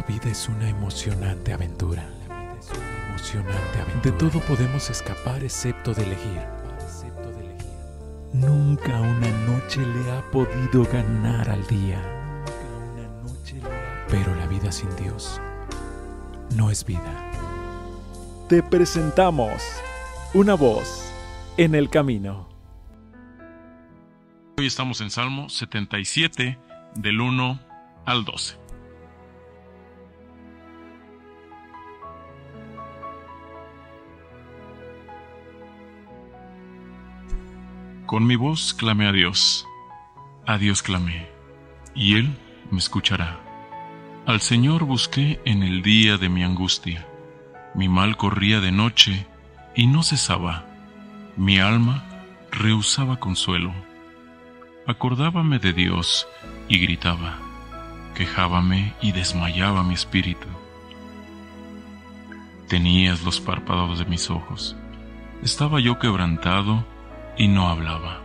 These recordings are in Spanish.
vida es una emocionante aventura. De todo podemos escapar excepto de elegir. Nunca una noche le ha podido ganar al día. Pero la vida sin Dios no es vida. Te presentamos una voz en el camino. Hoy estamos en Salmo 77, del 1 al 12. Con mi voz clamé a Dios clamé, y Él me escuchará. Al Señor busqué en el día de mi angustia. Mi mal corría de noche y no cesaba. Mi alma rehusaba consuelo. Acordábame de Dios y gritaba. Quejábame y desmayaba mi espíritu. Tenías los párpados de mis ojos. Estaba yo quebrantado y no hablaba.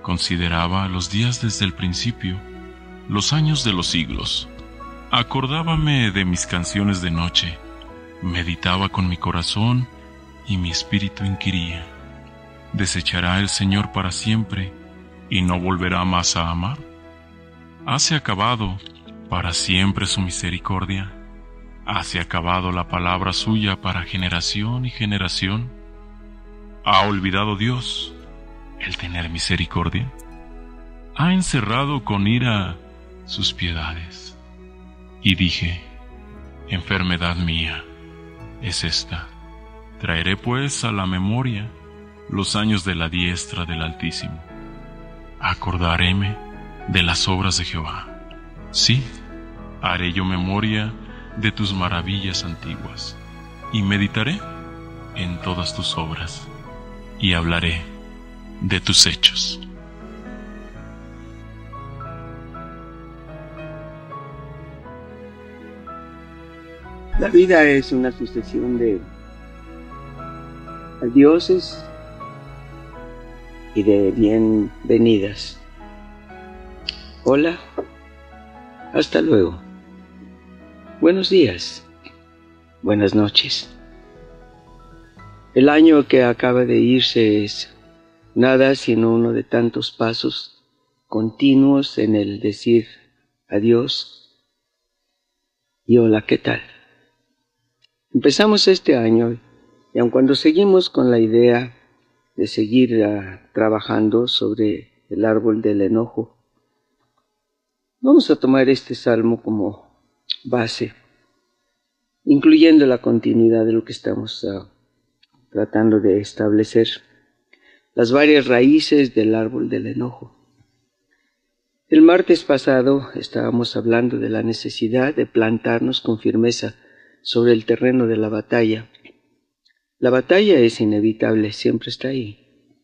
Consideraba los días desde el principio, los años de los siglos. Acordábame de mis canciones de noche. Meditaba con mi corazón y mi espíritu inquiría. ¿Desechará el Señor para siempre y no volverá más a amar? ¿Hase acabado para siempre su misericordia? ¿Hase acabado la palabra suya para generación y generación? ¿Ha olvidado Dios el tener misericordia? ¿Ha encerrado con ira sus piedades? Y dije, enfermedad mía es esta. Traeré pues a la memoria los años de la diestra del Altísimo. Acordaréme de las obras de Jehová. Sí, haré yo memoria de tus maravillas antiguas, y meditaré en todas tus obras, y hablaré de tus hechos. La vida es una sucesión de adioses y de bienvenidas. Hola, hasta luego. Buenos días, buenas noches. El año que acaba de irse es nada sino uno de tantos pasos continuos en el decir adiós y hola, ¿qué tal? Empezamos este año y aun cuando seguimos con la idea de seguir trabajando sobre el árbol del enojo, vamos a tomar este salmo como base, incluyendo la continuidad de lo que estamos tratando de establecer, las varias raíces del árbol del enojo. El martes pasado estábamos hablando de la necesidad de plantarnos con firmeza sobre el terreno de la batalla. La batalla es inevitable, siempre está ahí,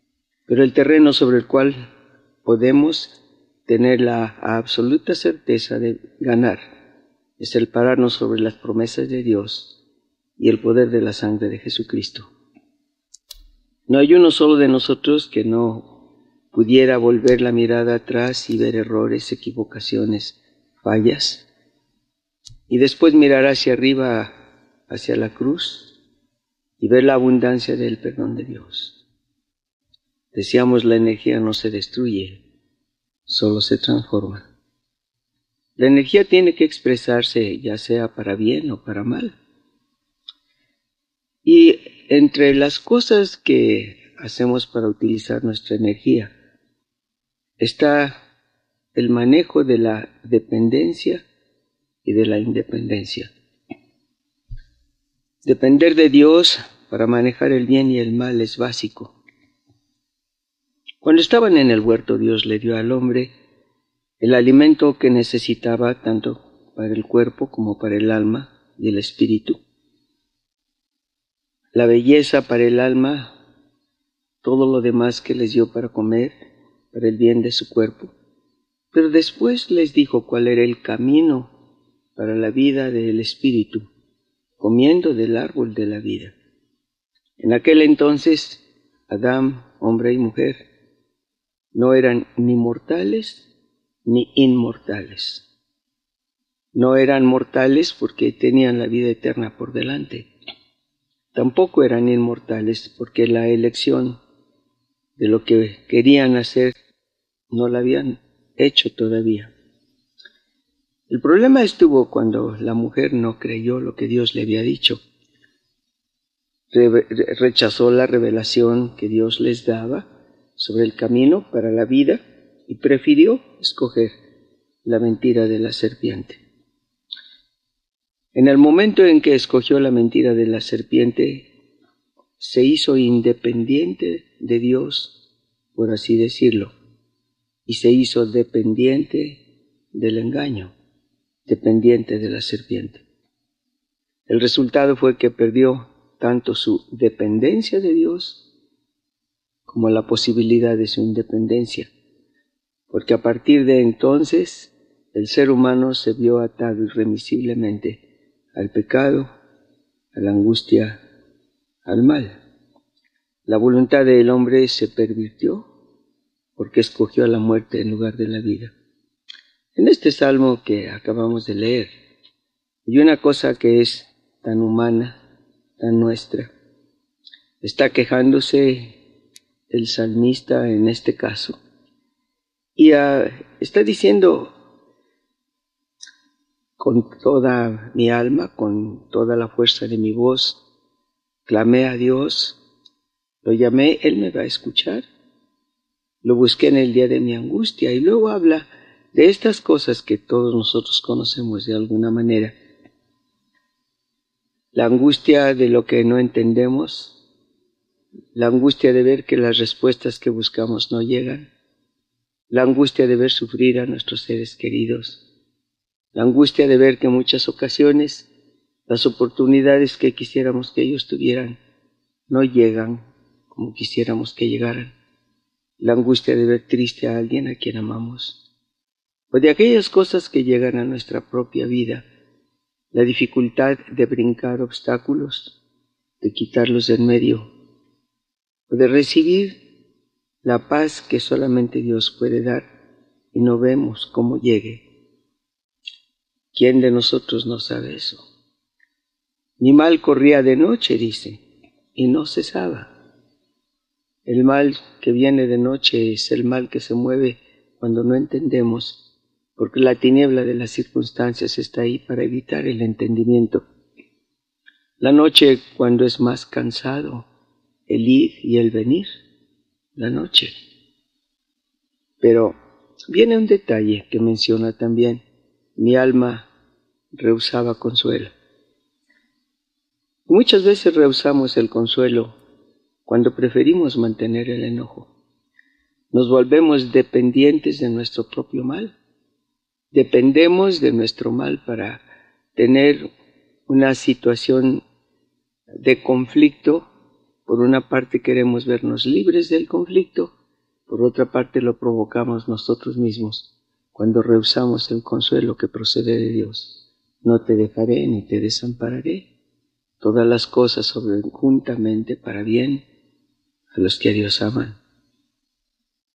pero el terreno sobre el cual podemos tener la absoluta certeza de ganar es el pararnos sobre las promesas de Dios y el poder de la sangre de Jesucristo. No hay uno solo de nosotros que no pudiera volver la mirada atrás y ver errores, equivocaciones, fallas, y después mirar hacia arriba, hacia la cruz, y ver la abundancia del perdón de Dios. Decíamos, la energía no se destruye, solo se transforma. La energía tiene que expresarse ya sea para bien o para mal. Y entre las cosas que hacemos para utilizar nuestra energía está el manejo de la dependencia y de la independencia. Depender de Dios para manejar el bien y el mal es básico. Cuando estaban en el huerto, Dios le dio al hombre el alimento que necesitaba tanto para el cuerpo como para el alma y el espíritu. La belleza para el alma, todo lo demás que les dio para comer, para el bien de su cuerpo. Pero después les dijo cuál era el camino para la vida del espíritu, comiendo del árbol de la vida. En aquel entonces, Adán, hombre y mujer, no eran ni mortales ni inmortales. No eran mortales porque tenían la vida eterna por delante. Tampoco eran inmortales porque la elección de lo que querían hacer no la habían hecho todavía. El problema estuvo cuando la mujer no creyó lo que Dios le había dicho. Rechazó la revelación que Dios les daba sobre el camino para la vida y prefirió escoger la mentira de la serpiente. En el momento en que escogió la mentira de la serpiente, se hizo independiente de Dios, por así decirlo, y se hizo dependiente del engaño, dependiente de la serpiente. El resultado fue que perdió tanto su dependencia de Dios como la posibilidad de su independencia, porque a partir de entonces el ser humano se vio atado irremisiblemente al pecado, a la angustia, al mal. La voluntad del hombre se pervirtió porque escogió la muerte en lugar de la vida. En este salmo que acabamos de leer, hay una cosa que es tan humana, tan nuestra. Está quejándose el salmista en este caso y está diciendo: con toda mi alma, con toda la fuerza de mi voz, clamé a Dios, lo llamé, Él me va a escuchar, lo busqué en el día de mi angustia. Y luego habla de estas cosas que todos nosotros conocemos de alguna manera. La angustia de lo que no entendemos, la angustia de ver que las respuestas que buscamos no llegan, la angustia de ver sufrir a nuestros seres queridos, la angustia de ver que en muchas ocasiones las oportunidades que quisiéramos que ellos tuvieran no llegan como quisiéramos que llegaran, la angustia de ver triste a alguien a quien amamos, o de aquellas cosas que llegan a nuestra propia vida, la dificultad de brincar obstáculos, de quitarlos de en medio, o de recibir la paz que solamente Dios puede dar y no vemos cómo llegue. ¿Quién de nosotros no sabe eso? Mi mal corría de noche, dice, y no cesaba. El mal que viene de noche es el mal que se mueve cuando no entendemos, porque la tiniebla de las circunstancias está ahí para evitar el entendimiento. La noche, cuando es más cansado, el ir y el venir, la noche. Pero viene un detalle que menciona también: mi alma rehusaba consuelo. Muchas veces rehusamos el consuelo cuando preferimos mantener el enojo. Nos volvemos dependientes de nuestro propio mal. Dependemos de nuestro mal para tener una situación de conflicto. Por una parte queremos vernos libres del conflicto, por otra parte lo provocamos nosotros mismos cuando rehusamos el consuelo que procede de Dios. No te dejaré ni te desampararé. Todas las cosas obran juntamente para bien a los que a Dios aman.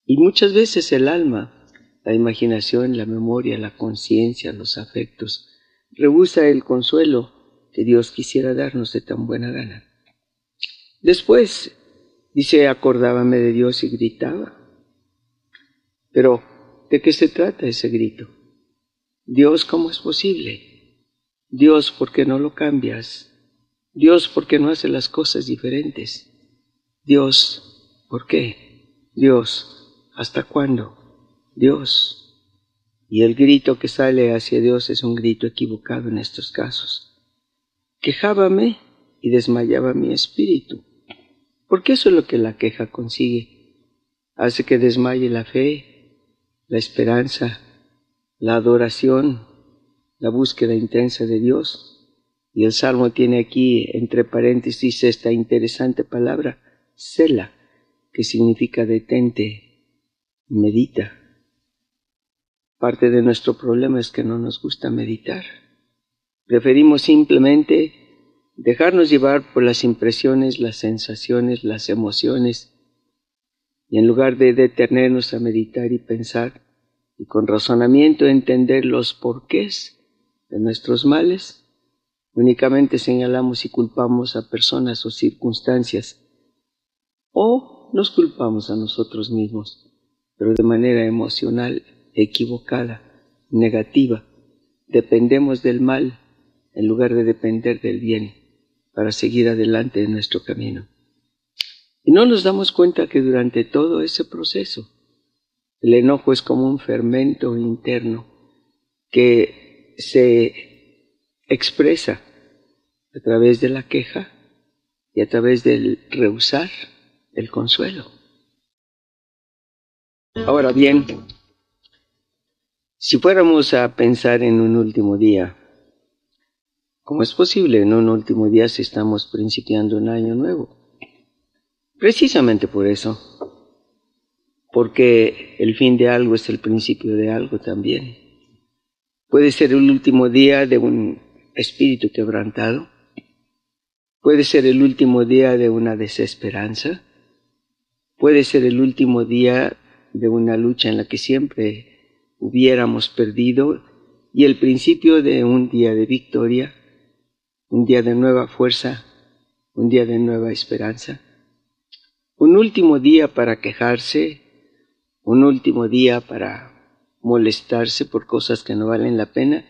Y muchas veces el alma, la imaginación, la memoria, la conciencia, los afectos, rehúsa el consuelo que Dios quisiera darnos de tan buena gana. Después, dice, acordábame de Dios y gritaba. Pero, ¿de qué se trata ese grito? Dios, ¿cómo es posible? Dios, ¿por qué no lo cambias? Dios, ¿por qué no hace las cosas diferentes? Dios, ¿por qué? Dios, ¿hasta cuándo? Dios. Y el grito que sale hacia Dios es un grito equivocado en estos casos. Quejábame y desmayaba mi espíritu. Porque eso es lo que la queja consigue. Hace que desmaye la fe, la esperanza, la adoración, la búsqueda intensa de Dios. Y el Salmo tiene aquí, entre paréntesis, esta interesante palabra, sela, que significa detente, medita. Parte de nuestro problema es que no nos gusta meditar. Preferimos simplemente dejarnos llevar por las impresiones, las sensaciones, las emociones, y en lugar de detenernos a meditar y pensar, y con razonamiento entender los porqués de nuestros males. Únicamente señalamos y culpamos a personas o circunstancias, o nos culpamos a nosotros mismos, pero de manera emocional, equivocada, negativa. Dependemos del mal en lugar de depender del bien para seguir adelante en nuestro camino. Y no nos damos cuenta que durante todo ese proceso, el enojo es como un fermento interno que se expresa a través de la queja y a través del rehusar el consuelo. Ahora bien, si fuéramos a pensar en un último día, ¿cómo es posible en un último día si estamos principiando un año nuevo? Precisamente por eso, porque el fin de algo es el principio de algo también. Puede ser el último día de un espíritu quebrantado, puede ser el último día de una desesperanza, puede ser el último día de una lucha en la que siempre hubiéramos perdido y el principio de un día de victoria, un día de nueva fuerza, un día de nueva esperanza. Un último día para quejarse, un último día para molestarse por cosas que no valen la pena,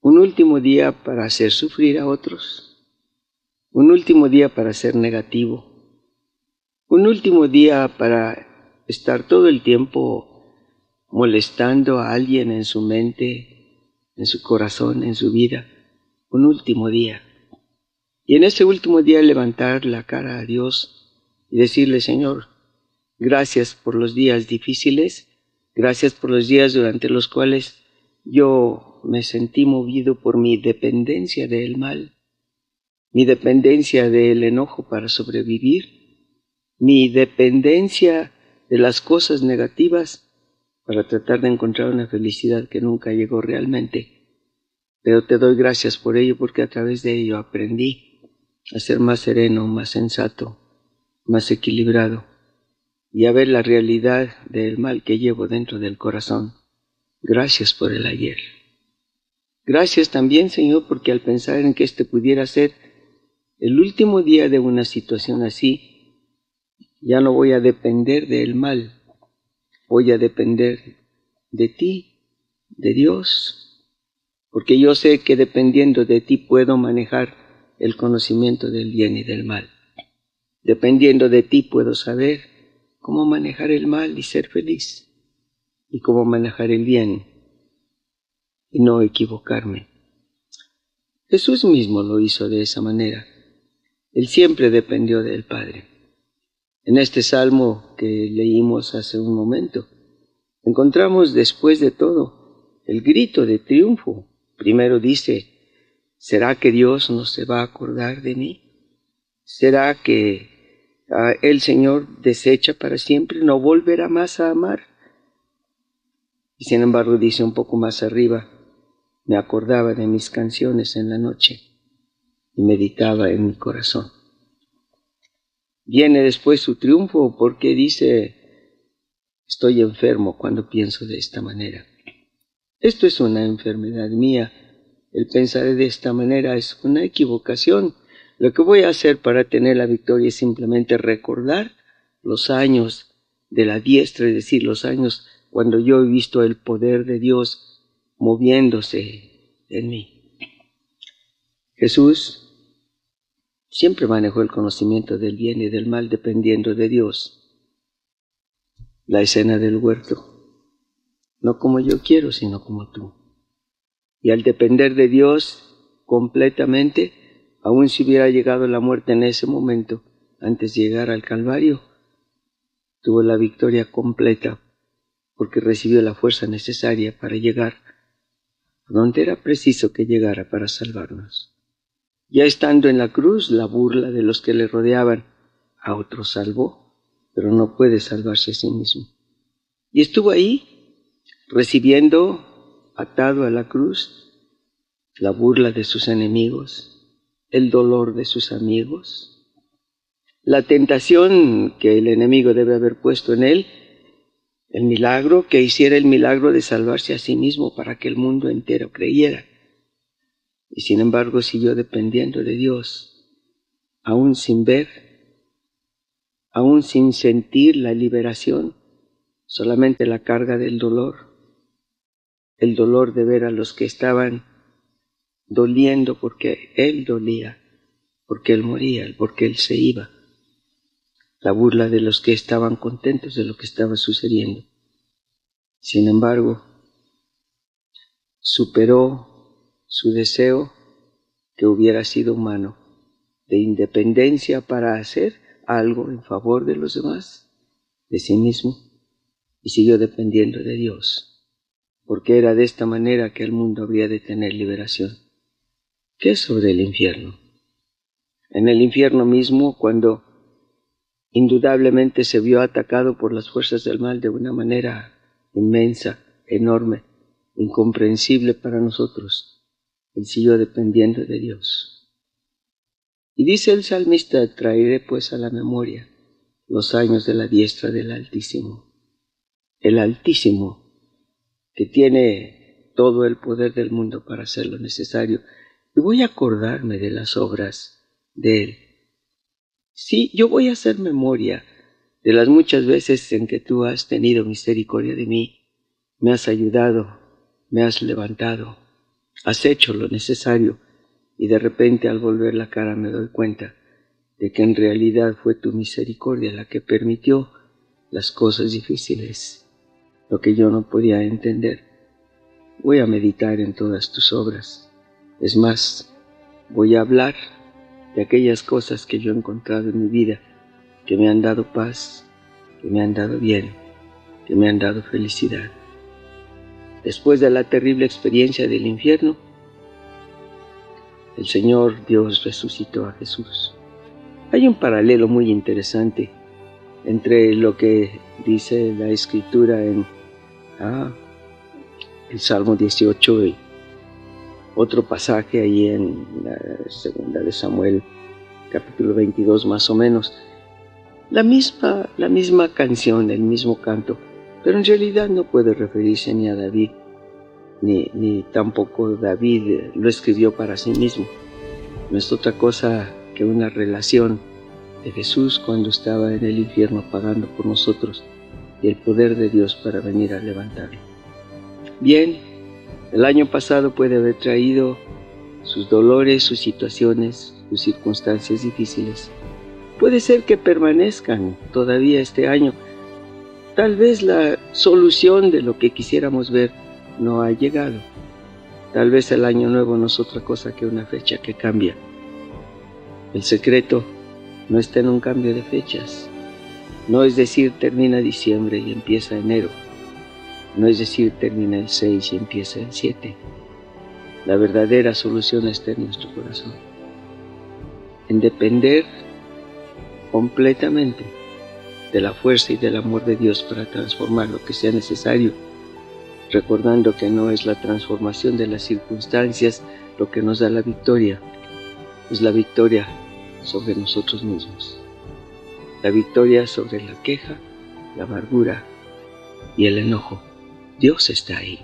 un último día para hacer sufrir a otros, un último día para ser negativo, un último día para estar todo el tiempo molestando a alguien en su mente, en su corazón, en su vida, un último día. Y en ese último día levantar la cara a Dios y decirle: Señor, gracias por los días difíciles, gracias por los días durante los cuales yo me sentí movido por mi dependencia del mal, mi dependencia del enojo para sobrevivir, mi dependencia de las cosas negativas para tratar de encontrar una felicidad que nunca llegó realmente. Pero te doy gracias por ello, porque a través de ello aprendí a ser más sereno, más sensato, más equilibrado y a ver la realidad del mal que llevo dentro del corazón. Gracias por el ayer. Gracias también, Señor, porque al pensar en que este pudiera ser el último día de una situación así, ya no voy a depender del mal, voy a depender de ti, de Dios, porque yo sé que dependiendo de ti puedo manejar el conocimiento del bien y del mal. Dependiendo de ti puedo saber cómo manejar el mal y ser feliz, y cómo manejar el bien y no equivocarme. Jesús mismo lo hizo de esa manera. Él siempre dependió del Padre. En este salmo que leímos hace un momento, encontramos después de todo el grito de triunfo. Primero dice: ¿será que Dios no se va a acordar de mí? ¿Será que el Señor desecha para siempre, no volverá más a amar? Y sin embargo dice un poco más arriba: me acordaba de mis canciones en la noche y meditaba en mi corazón. Viene después su triunfo porque dice: estoy enfermo cuando pienso de esta manera. Esto es una enfermedad mía. El pensar de esta manera es una equivocación. Lo que voy a hacer para tener la victoria es simplemente recordar los años de la diestra, es decir, los años cuando yo he visto el poder de Dios moviéndose en mí. Jesús siempre manejó el conocimiento del bien y del mal dependiendo de Dios. La escena del huerto: no como yo quiero, sino como tú. Y al depender de Dios completamente, aun si hubiera llegado la muerte en ese momento, antes de llegar al Calvario, tuvo la victoria completa, porque recibió la fuerza necesaria para llegar a donde era preciso que llegara para salvarnos. Ya estando en la cruz, la burla de los que le rodeaban, a otros salvó, pero no puede salvarse a sí mismo. Y estuvo ahí, recibiendo, atado a la cruz, la burla de sus enemigos, el dolor de sus amigos, la tentación que el enemigo debe haber puesto en él, el milagro, que hiciera el milagro de salvarse a sí mismo para que el mundo entero creyera. y sin embargo siguió dependiendo de Dios, aún sin ver, aún sin sentir la liberación, solamente la carga del dolor, el dolor de ver a los que estaban doliendo porque Él dolía, porque Él moría, porque Él se iba, la burla de los que estaban contentos de lo que estaba sucediendo. Sin embargo, superó su deseo, que hubiera sido humano, de independencia para hacer algo en favor de los demás, de sí mismo, y siguió dependiendo de Dios, porque era de esta manera que el mundo habría de tener liberación. ¿Qué es sobre el infierno? En el infierno mismo, cuando indudablemente se vio atacado por las fuerzas del mal de una manera inmensa, enorme, incomprensible para nosotros, Él siguió dependiendo de Dios. Y dice el salmista: traeré pues a la memoria los años de la diestra del Altísimo. El Altísimo, que tiene todo el poder del mundo para hacer lo necesario, y voy a acordarme de las obras de Él. Sí, yo voy a hacer memoria de las muchas veces en que tú has tenido misericordia de mí, me has ayudado, me has levantado, has hecho lo necesario, y de repente al volver la cara me doy cuenta de que en realidad fue tu misericordia la que permitió las cosas difíciles, lo que yo no podía entender. Voy a meditar en todas tus obras. Es más, voy a hablar de aquellas cosas que yo he encontrado en mi vida, que me han dado paz, que me han dado bien, que me han dado felicidad. Después de la terrible experiencia del infierno, el Señor Dios resucitó a Jesús. Hay un paralelo muy interesante entre lo que dice la Escritura en el Salmo 18 y otro pasaje ahí en la segunda de Samuel, capítulo 22 más o menos. La misma canción, el mismo canto, pero en realidad no puede referirse ni a David, ni tampoco David lo escribió para sí mismo. No es otra cosa que una relación de Jesús cuando estaba en el infierno pagando por nosotros y el poder de Dios para venir a levantarlo. Bien, el año pasado puede haber traído sus dolores, sus situaciones, sus circunstancias difíciles. Puede ser que permanezcan todavía este año. Tal vez la solución de lo que quisiéramos ver no ha llegado. Tal vez el año nuevo no es otra cosa que una fecha que cambia. El secreto no está en un cambio de fechas. No es decir, termina diciembre y empieza enero. No es decir, termina el 6 y empieza el 7. La verdadera solución está en nuestro corazón. En depender completamente de la fuerza y del amor de Dios para transformar lo que sea necesario, recordando que no es la transformación de las circunstancias lo que nos da la victoria, es la victoria sobre nosotros mismos, la victoria sobre la queja, la amargura y el enojo. Dios está ahí.